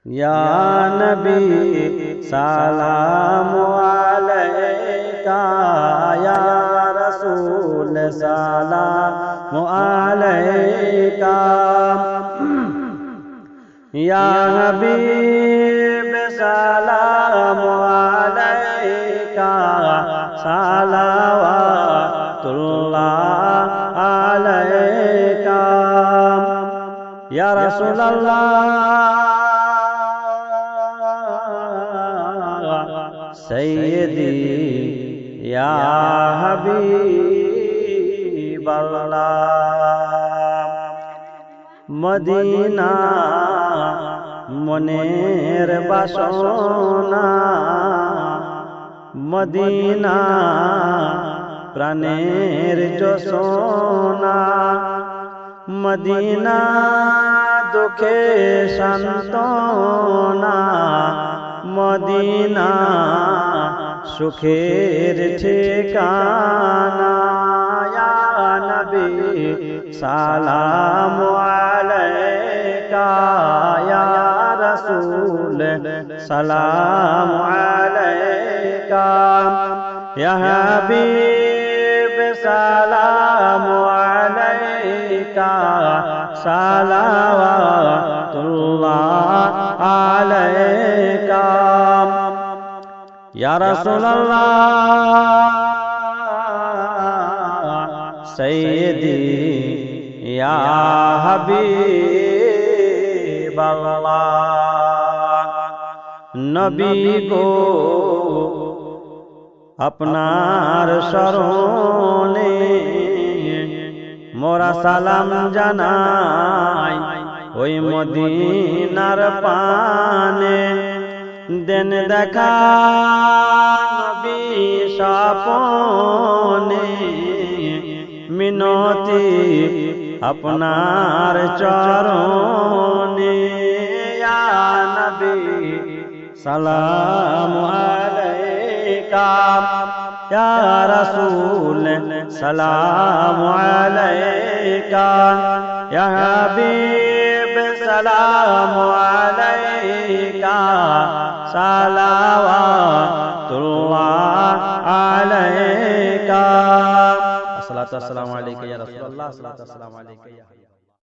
या नबी सलाम अलैका, या रसूल सलाम अलैका, या हबीब सलाम अलैका, सलावतुल्लाह अलैका, या रसूलल्लाह सय्यदी या हबीबल्लाह। मदीना মনের বাসনা, মদিনা প্রাণের যোসনা, মদিনা দুঃখে সান্ত্বনা, মদিনা সুখের ঠিকানা। ইয়া নবী সালাম আলাইকা, ইয়া रसूल सलाम अलैका, या हबीब सलाम अलैका, सलावतुल्लाह अलैका, या रसूलल्लाह सय्यदी या हबीबल्लाह। नबी को আপনার শরণে মোরা সালাম জানাই, ওই মদিনার পানে দেন দেখা নবী স্বপনে, মিনতি আপনার চরণে। ইয়া নবী সালাম আলাইকা, ইয়া রাসূল সালাম আলাইকা, ইয়া হাবিব সালাম আলাইকা, সালাওয়াতুল্লাহ আলাইকা। আসসালাতু ওয়াসসালামু আলাইকা ইয়া রাসূলুল্লাহ, আসসালাতু ওয়াসসালামু আলাইকা ইয়া